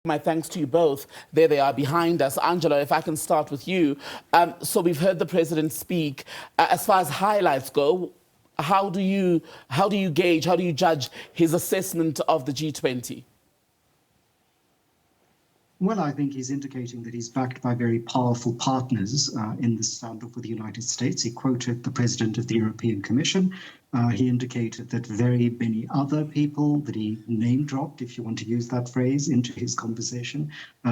My thanks to you both. There they are behind us. Angela, if I can start with you. So we've heard the president speak. As far as highlights go, how do you gauge, how do you judge his assessment of the G20? Well, I think he's indicating that he's backed by very powerful partners in the standoff with the United States. He quoted the president of the European Commission. He indicated that very many other people that he name-dropped, if you want to use that phrase, into his conversation,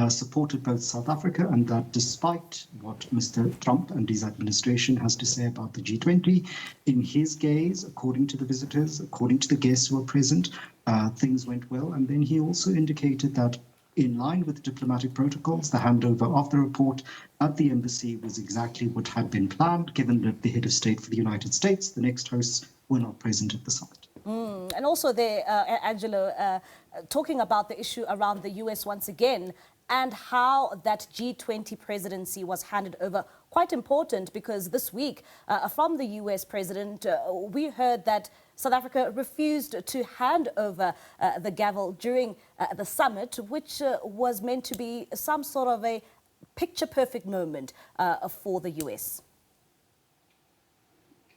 supported both South Africa, and that despite what Mr. Trump and his administration has to say about the G20, in his gaze, according to the visitors, according to the guests who were present, things went well. And then he also indicated that in line with diplomatic protocols, the handover of the report at the embassy was exactly what had been planned, given that the head of state for the United States, the next hosts, were not present at the summit. And also there, Angelo, talking about the issue around the US once again, and how that G20 presidency was handed over. Quite important, because this week, from the US president, we heard that South Africa refused to hand over the gavel during the summit, which was meant to be some sort of a picture-perfect moment for the US.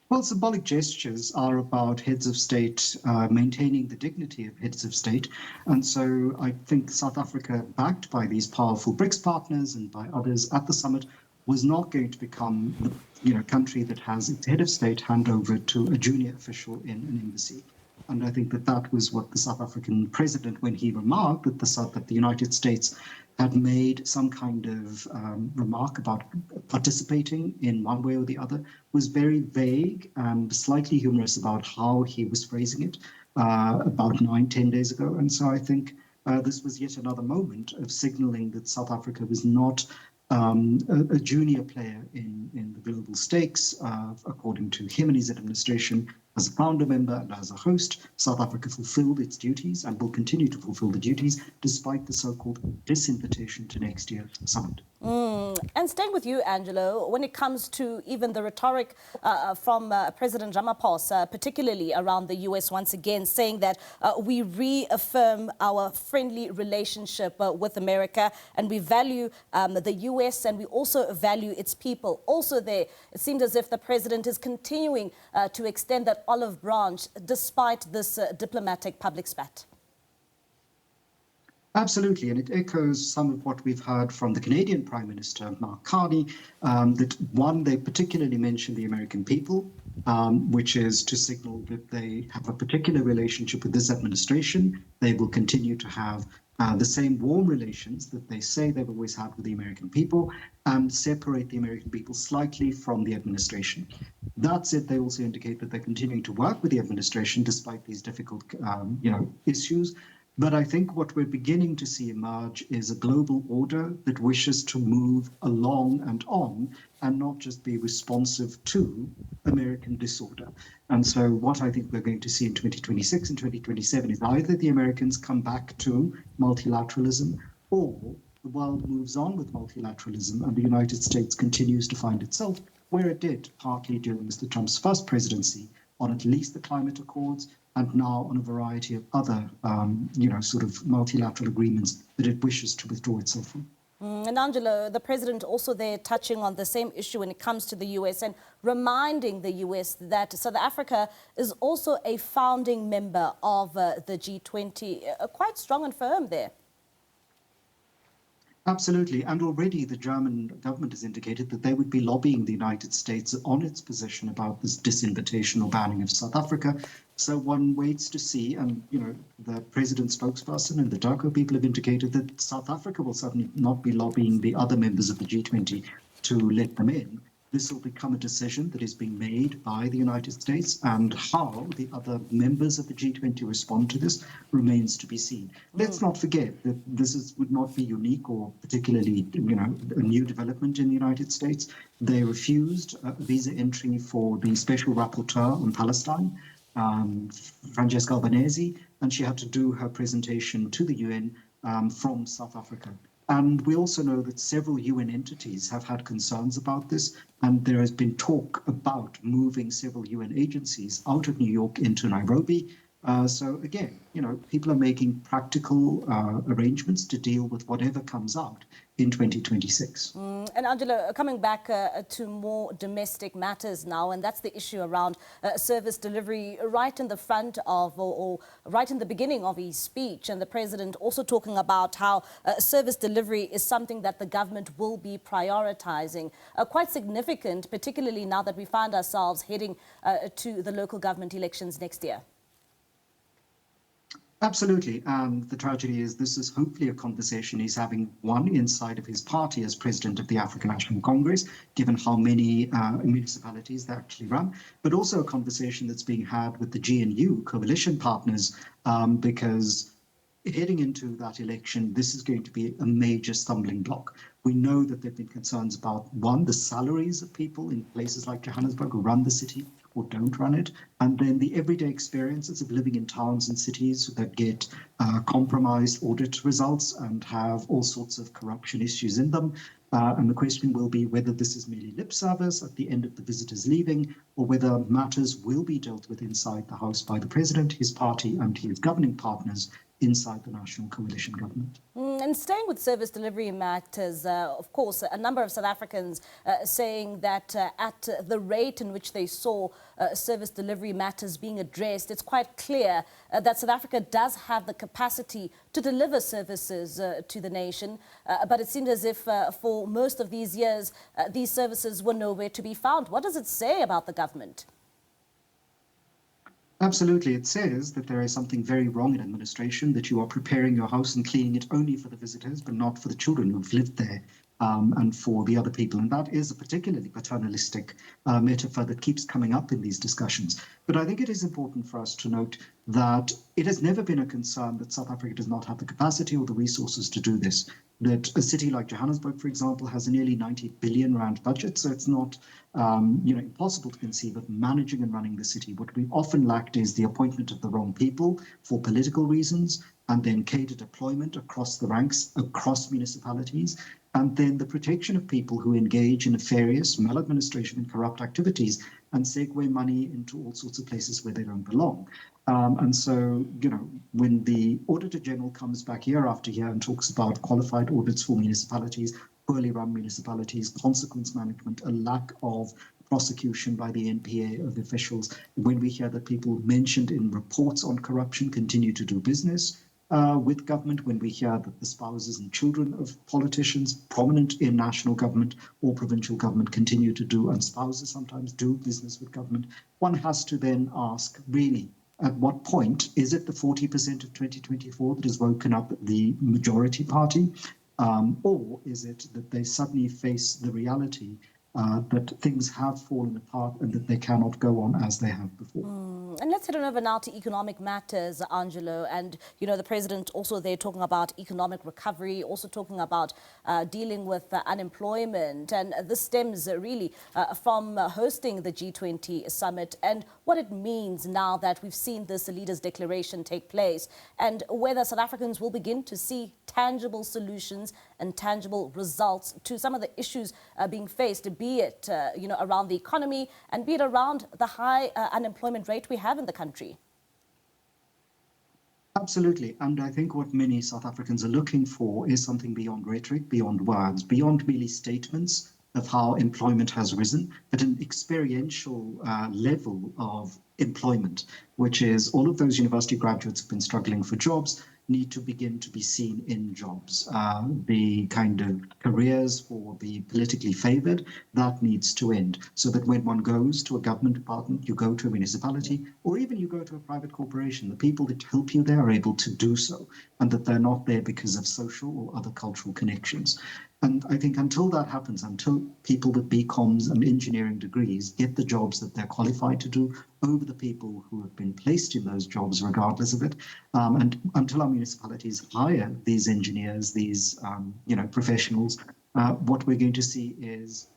Well, symbolic gestures are about heads of state maintaining the dignity of heads of state. And so I think South Africa, backed by these powerful BRICS partners and by others at the summit, was not going to become the country that has its head of state hand over to a junior official in an embassy. And I think that that was what the South African president, when he remarked that the United States had made some kind of remark about participating in one way or the other, was very vague and slightly humorous about how he was phrasing it about 9-10 days ago. And so I think this was yet another moment of signaling that South Africa was not a junior player in the global stakes. According to him and his administration, as a founder member and as a host, South Africa fulfilled its duties and will continue to fulfill the duties despite the so-called disinvitation to next year's summit. And staying with you, Angelo, when it comes to even the rhetoric from President Ramaphosa, particularly around the US once again, saying that we reaffirm our friendly relationship with America and we value the US and we also value its people. Also there, it seems as if the president is continuing to extend that olive branch despite this diplomatic public spat. Absolutely, and it echoes some of what we've heard from the Canadian Prime Minister, Mark Carney, that one, they particularly mention the American people, which is to signal that they have a particular relationship with this administration. They will continue to have the same warm relations that they say they've always had with the American people, and separate the American people slightly from the administration. That said, they also indicate that they're continuing to work with the administration despite these difficult issues. But I think what we're beginning to see emerge is a global order that wishes to move along and on and not just be responsive to American disorder. And so what I think we're going to see in 2026 and 2027 is either the Americans come back to multilateralism, or the world moves on with multilateralism and the United States continues to find itself where it did partly during Mr. Trump's first presidency on at least the climate accords, and now on a variety of other, sort of multilateral agreements that it wishes to withdraw itself from. And Angelo, the president also there touching on the same issue when it comes to the US and reminding the US that South Africa is also a founding member of the G20, quite strong and firm there. Absolutely. And already the German government has indicated that they would be lobbying the United States on its position about this disinvitation or banning of South Africa. So one waits to see, and the president's spokesperson and the DIRCO people have indicated that South Africa will certainly not be lobbying the other members of the G20 to let them in. This will become a decision that is being made by the United States, and how the other members of the G20 respond to this remains to be seen. Let's not forget that this would not be unique or particularly, a new development in the United States. They refused visa entry for the special rapporteur on Palestine, Francesca Albanese, and she had to do her presentation to the UN from South Africa. And we also know that several UN entities have had concerns about this, and there has been talk about moving several UN agencies out of New York into Nairobi. So again, people are making practical arrangements to deal with whatever comes out in 2026. And Angela, coming back to more domestic matters now, and that's the issue around service delivery right in the front of, or right in the beginning of his speech. And the president also talking about how service delivery is something that the government will be prioritizing. Quite significant, particularly now that we find ourselves heading to the local government elections next year. Absolutely. And the tragedy is this is hopefully a conversation he's having, one, inside of his party as president of the African National Congress, given how many municipalities they actually run, but also a conversation that's being had with the GNU coalition partners, because heading into that election, this is going to be a major stumbling block. We know that there have been concerns about, one, the salaries of people in places like Johannesburg who run the city or don't run it, and then the everyday experiences of living in towns and cities that get compromised audit results and have all sorts of corruption issues in them. And the question will be whether this is merely lip service at the end of the visitors leaving, or whether matters will be dealt with inside the House by the president, his party, and his governing partners inside the national coalition government. And staying with service delivery matters, of course, a number of South Africans saying that at the rate in which they saw service delivery matters being addressed, it's quite clear that South Africa does have the capacity to deliver services to the nation. But it seemed as if for most of these years, these services were nowhere to be found. What does it say about the government? Absolutely. It says that there is something very wrong in administration, that you are preparing your house and cleaning it only for the visitors, but not for the children who've lived there, and for the other people. And that is a particularly paternalistic metaphor that keeps coming up in these discussions. But I think it is important for us to note that it has never been a concern that South Africa does not have the capacity or the resources to do this. That a city like Johannesburg, for example, has a nearly 90 billion rand budget, so it's not impossible to conceive of managing and running the city. What we've often lacked is the appointment of the wrong people for political reasons, and then cadre deployment across the ranks, across municipalities, and then the protection of people who engage in nefarious maladministration and corrupt activities and segue money into all sorts of places where they don't belong. And so, when the Auditor General comes back year after year and talks about qualified audits for municipalities, poorly run municipalities, consequence management, a lack of prosecution by the NPA of officials, when we hear that people mentioned in reports on corruption continue to do business with government, when we hear that the spouses and children of politicians prominent in national government or provincial government continue to do, and spouses sometimes do business with government, one has to then ask, really, at what point is it the 40% of 2024 that has woken up the majority party? Or is it that they suddenly face the reality that things have fallen apart and that they cannot go on as they have before? And let's head on over now to economic matters, Angelo. And, the president also there talking about economic recovery, also talking about dealing with unemployment. And this stems really from hosting the G20 Summit and what it means now that we've seen this leaders' declaration take place, and whether South Africans will begin to see tangible solutions and tangible results to some of the issues being faced, be it, around the economy and be it around the high unemployment rate we have in the country. Absolutely. And I think what many South Africans are looking for is something beyond rhetoric, beyond words, beyond merely statements of how employment has risen, but an experiential level of employment, which is all of those university graduates who've been struggling for jobs need to begin to be seen in jobs. The kind of careers for the politically favored, that needs to end. So that when one goes to a government department, you go to a municipality, or even you go to a private corporation, the people that help you there are able to do so, and that they're not there because of social or other cultural connections. And I think until that happens, until people with BComs and engineering degrees get the jobs that they're qualified to do over the people who have been placed in those jobs, regardless of it, and until our municipalities hire these engineers, these professionals, what we're going to see is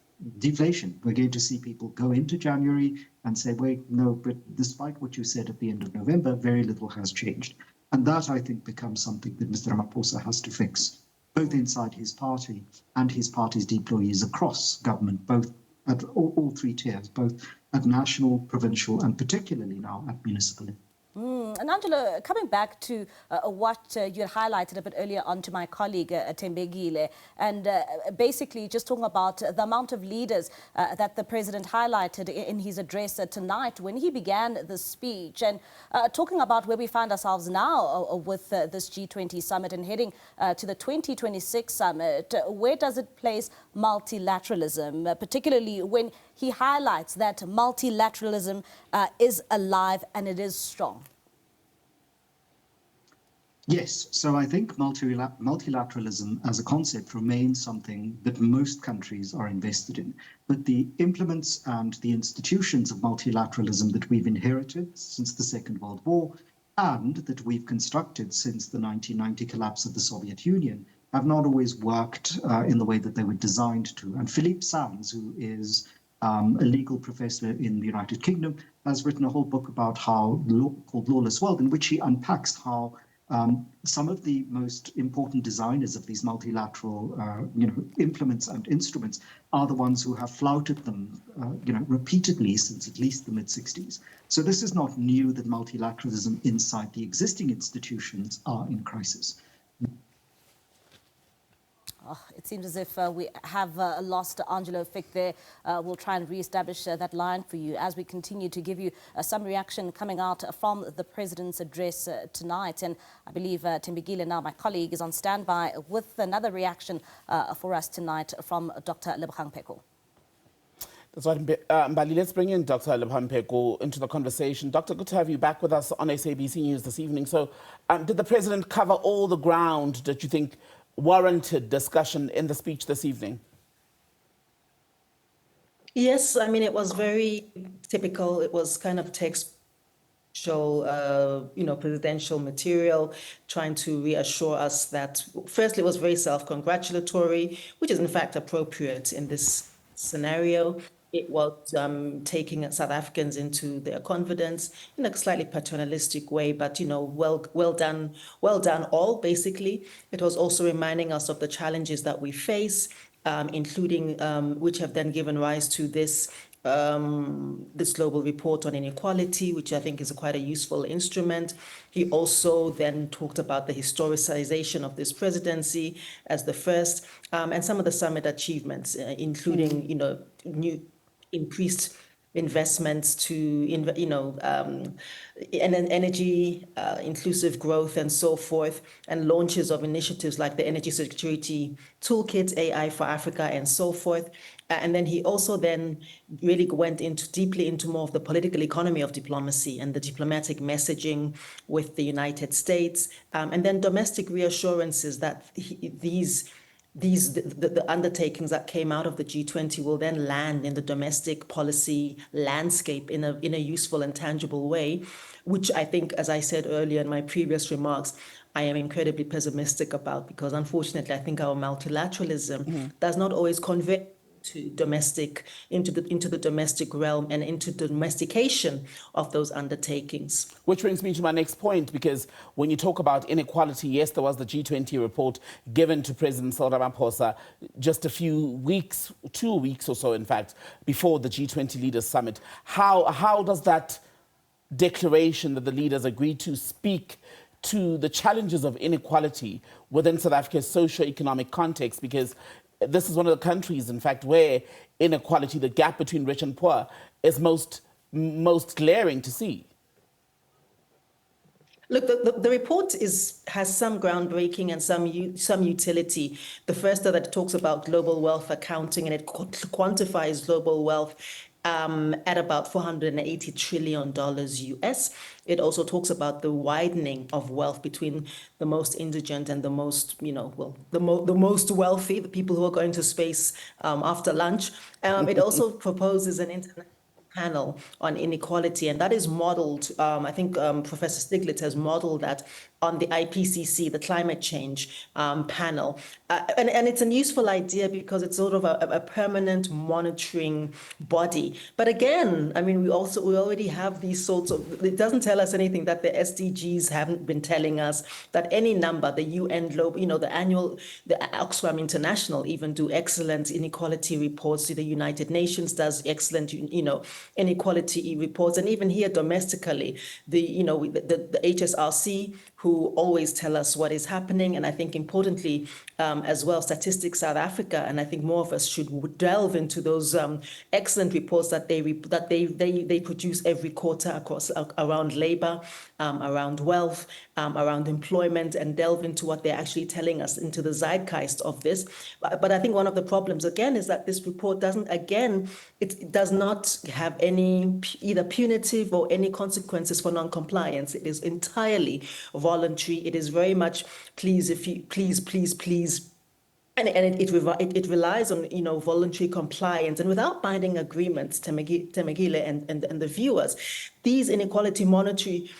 deflation. We're going to see people go into January and say, wait, no, but despite what you said at the end of November, very little has changed. And that, I think, becomes something that Mr. Ramaphosa has to fix, both inside his party and his party's deployees across government, both at all three tiers, both at national, provincial, and particularly now at municipal. And Angela, coming back to what you had highlighted a bit earlier on to my colleague Tembegile, and basically just talking about the amount of leaders that the president highlighted in his address tonight when he began the speech, and talking about where we find ourselves now with this G20 summit and heading to the 2026 summit. Where does it place multilateralism, particularly when he highlights that multilateralism is alive and it is strong? Yes, so I think multilateralism as a concept remains something that most countries are invested in. But the implements and the institutions of multilateralism that we've inherited since the Second World War and that we've constructed since the 1990 collapse of the Soviet Union have not always worked in the way that they were designed to. And Philippe Sands, who is a legal professor in the United Kingdom, has written a whole book about how called Lawless World, in which he unpacks how some of the most important designers of these multilateral, implements and instruments are the ones who have flouted them, repeatedly since at least the mid-60s. So this is not new that multilateralism inside the existing institutions are in crisis. Oh, it seems as if we have lost Angelo Fick there. We'll try and re-establish that line for you as we continue to give you some reaction coming out from the President's address tonight. And I believe Tembegile now, my colleague, is on standby with another reaction for us tonight from Dr. Lebogang Pheko. That's right, Mbali. Let's bring in Dr. Lebogang Pheko into the conversation. Doctor, good to have you back with us on SABC News this evening. So did the President cover all the ground that you think warranted discussion in the speech this evening? Yes, I mean, it was very typical. It was kind of textual, presidential material, trying to reassure us that, firstly, it was very self-congratulatory, which is in fact appropriate in this scenario. It was taking South Africans into their confidence in a slightly paternalistic way, but, well done all, basically. It was also reminding us of the challenges that we face, including which have then given rise to this global report on inequality, which I think is quite a useful instrument. He also then talked about the historicization of this presidency as the first, and some of the summit achievements, including, new increased investments to, energy, inclusive growth and so forth, and launches of initiatives like the Energy Security Toolkit, AI for Africa, and so forth. And then he also then really went deeply into more of the political economy of diplomacy and the diplomatic messaging with the United States, and then domestic reassurances that the undertakings that came out of the G20 will then land in the domestic policy landscape in a useful and tangible way, which I think, as I said earlier in my previous remarks, I am incredibly pessimistic about, because unfortunately I think our multilateralism does not always convey into the domestic realm and into the domestication of those undertakings. Which brings me to my next point, because when you talk about inequality, yes, there was the G20 report given to President Cyril Ramaphosa just a few weeks, 2 weeks or so, in fact, before the G20 Leaders Summit. How does that declaration that the leaders agreed to speak to the challenges of inequality within South Africa's socio-economic context? Because this is one of the countries, in fact, where inequality, the gap between rich and poor, is most glaring to see. Look, the report has some groundbreaking and some utility. The first that talks about global wealth accounting, and it quantifies global wealth at about $480 trillion US. It also talks about the widening of wealth between the most indigent and the most, the most wealthy, the people who are going to space after lunch. It also proposes an international panel on inequality, and that is modeled, I think Professor Stiglitz has modeled that on the IPCC, the climate change panel. And it's a useful idea because it's sort of a permanent monitoring body. But again, I mean, we already have these sorts of, it doesn't tell us anything that the SDGs haven't been telling us, that any number, the UN Global, the Oxfam International even do excellent inequality reports. The United Nations does excellent, inequality reports, and even here domestically, the HSRC, who always tell us what is happening, and I think importantly as well, Statistics South Africa, and I think more of us should delve into those excellent reports that they produce every quarter across around labor, around wealth, around employment, and delve into what they're actually telling us, into the zeitgeist of this. But I think one of the problems again is that this report does not have any either punitive or any consequences for non-compliance. It is entirely voluntary. It is very much please, and it relies on voluntary compliance and without binding agreements. Temegile and the viewers, these inequality monetary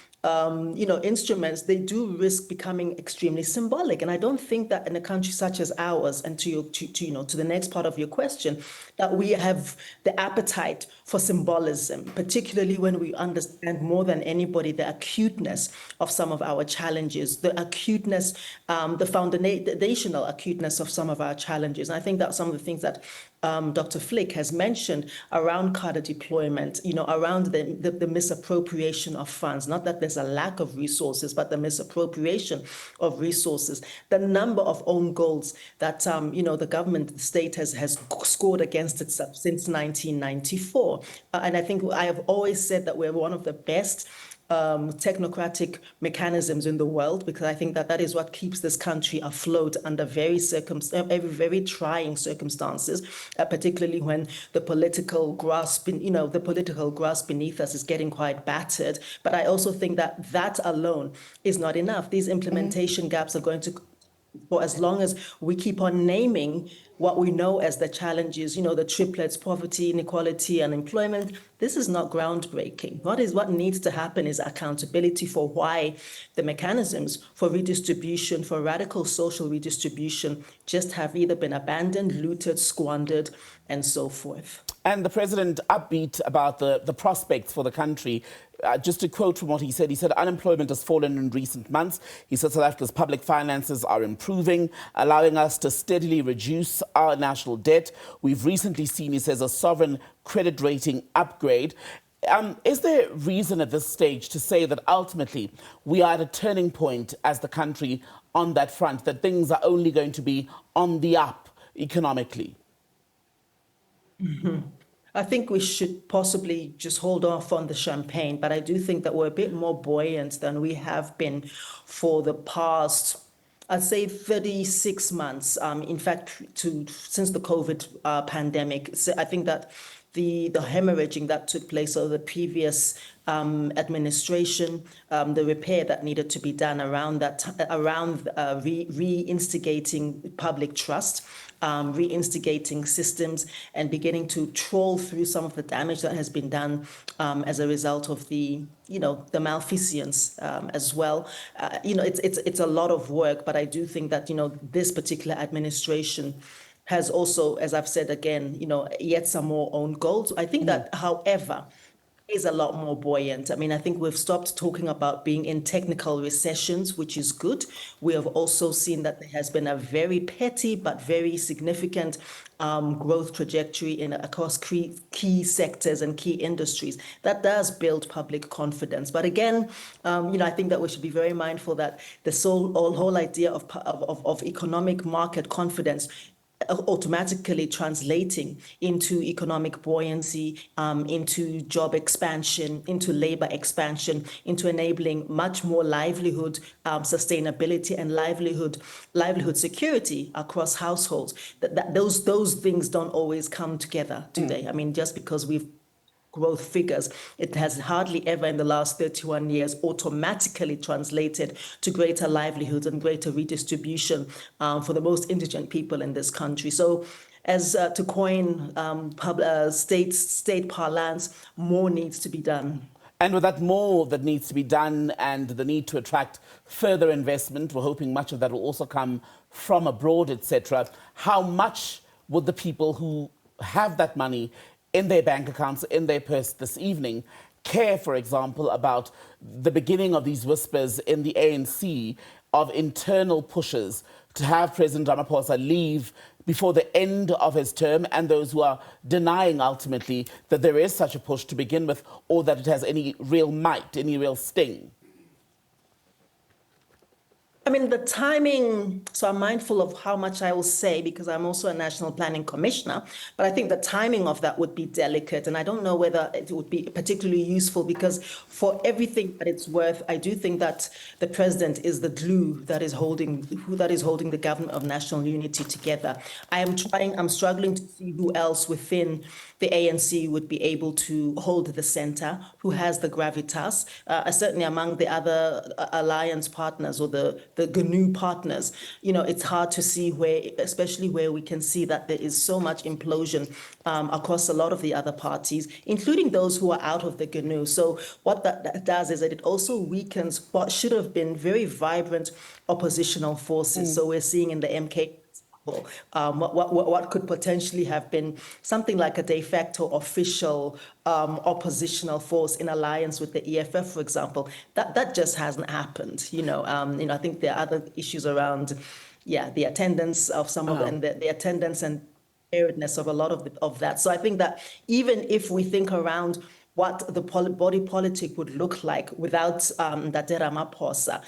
instruments, they do risk becoming extremely symbolic. And I don't think that in a country such as ours, and to the next part of your question, that we have the appetite for symbolism, particularly when we understand more than anybody the acuteness of some of our challenges, the acuteness, the foundational acuteness of some of our challenges. And I think that some of the things that Dr. Flick has mentioned around cadre deployment, around the misappropriation of funds, not that there's a lack of resources, but the misappropriation of resources, the number of own goals that, the government, the state has scored against itself since 1994. And I think I have always said that we're one of the best technocratic mechanisms in the world, because I think that is what keeps this country afloat under very trying circumstances, particularly when the political grass beneath us is getting quite battered. But I also think that alone is not enough. These implementation gaps are going to, for as long as we keep on naming what we know as the challenges, the triplets, poverty, inequality, unemployment, this is not groundbreaking. What needs to happen is accountability for why the mechanisms for redistribution, for radical social redistribution, just have either been abandoned, looted, squandered, and so forth. And the president upbeat about the prospects for the country. Just to quote from what he said, unemployment has fallen in recent months. He said South Africa's public finances are improving, allowing us to steadily reduce our national debt. We've recently seen, he says, a sovereign credit rating upgrade. Is there reason at this stage to say that ultimately we are at a turning point as the country on that front, that things are only going to be on the up economically? Mm-hmm. I think we should possibly just hold off on the champagne, but I do think that we're a bit more buoyant than we have been for the past, I'd say 36 months. In fact, since the COVID pandemic, so I think that the hemorrhaging that took place over the previous administration, the repair that needed to be done around reinstigating public trust, reinstigating systems, and beginning to trawl through some of the damage that has been done as a result of the malfeasance as well. It's a lot of work, but I do think that this particular administration has also, as I've said again, yet some more own goals. I think that, however, is a lot more buoyant. I mean, I think we've stopped talking about being in technical recessions, which is good. We have also seen that there has been a very petty but very significant growth trajectory across key sectors and key industries. That does build public confidence. But again, I think that we should be very mindful that the whole idea of economic market confidence automatically translating into economic buoyancy, into job expansion, into labor expansion, into enabling much more livelihood, sustainability, and livelihood security across households. Those things don't always come together, do they? I mean, just because we've growth figures, it has hardly ever in the last 31 years automatically translated to greater livelihoods and greater redistribution for the most indigent people in this country. So as to coin state parlance, more needs to be done. And with that more that needs to be done and the need to attract further investment, we're hoping much of that will also come from abroad, etc. How much would the people who have that money in their bank accounts, in their purse this evening, care, for example, about the beginning of these whispers in the ANC of internal pushes to have President Ramaphosa leave before the end of his term, and those who are denying ultimately that there is such a push to begin with, or that it has any real might, any real sting? I mean, the timing, so I'm mindful of how much I will say because I'm also a national planning commissioner, but I think the timing of that would be delicate. And I don't know whether it would be particularly useful because for everything that it's worth, I do think that the president is the glue that is holding the government of national unity together. I'm struggling to see who else within the ANC would be able to hold the center, who has the gravitas, certainly among the other alliance partners or the GNU partners. You know, it's hard to see where, especially where we can see that there is so much implosion across a lot of the other parties, including those who are out of the GNU. So what that does is that it also weakens what should have been very vibrant oppositional forces. So we're seeing in the MK what could potentially have been something like a de facto official oppositional force in alliance with the EFF, for example. That just hasn't happened. I think there are other issues around, the attendance of some of them, the attendance and preparedness of a lot of that. So I think that even if we think around what the body politic would look like without Ndate Ramaphosa,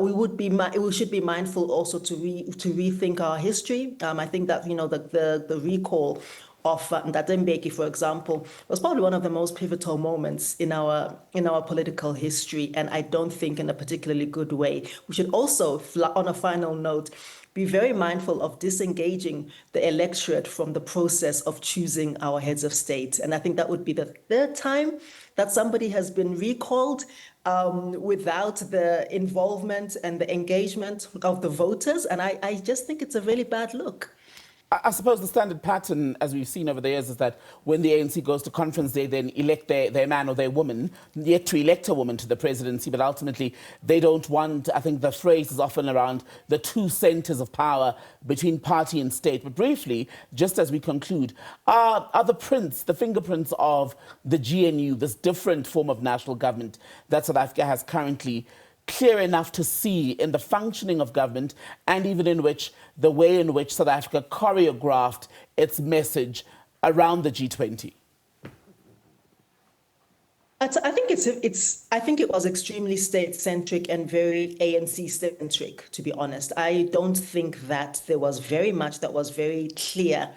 we should be mindful also to rethink our history. I think that the recall of Ndate Mbeki, for example, was probably one of the most pivotal moments in our political history, and I don't think in a particularly good way. We should also, on a final note, be very mindful of disengaging the electorate from the process of choosing our heads of state. And I think that would be the third time that somebody has been recalled without the involvement and the engagement of the voters. And I just think it's a really bad look. I suppose the standard pattern, as we've seen over the years, is that when the ANC goes to conference, they then elect their man or their woman, yet to elect a woman to the presidency, but ultimately they don't want, I think the phrase is often around the two centres of power between party and state. But briefly, just as we conclude, are the prints, the fingerprints of the GNU, this different form of national government that South Africa has currently, clear enough to see in the functioning of government and even in which the way in which South Africa choreographed its message around the G20? I think I think it was extremely state-centric and very ANC-centric, to be honest. I don't think that there was very much that was very clear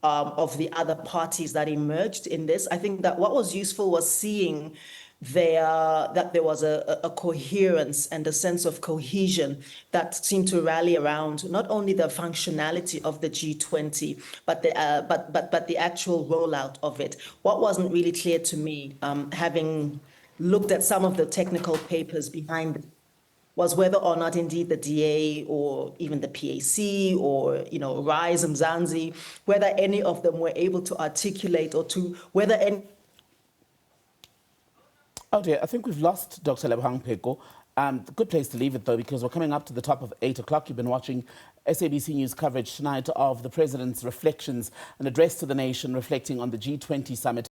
of the other parties that emerged in this. I think that what was useful was seeing that there was a coherence and a sense of cohesion that seemed to rally around not only the functionality of the G20, but the actual rollout of it. What wasn't really clear to me, having looked at some of the technical papers behind it, was whether or not indeed the DA or even the PAC or Rise and Mzansi, whether any of them were able to articulate or to whether any. Oh dear, I think we've lost Dr. Lebohang Pheko. Good place to leave it though, because we're coming up to the top of 8 o'clock. You've been watching SABC News coverage tonight of the President's reflections, an address to the nation reflecting on the G20 Summit.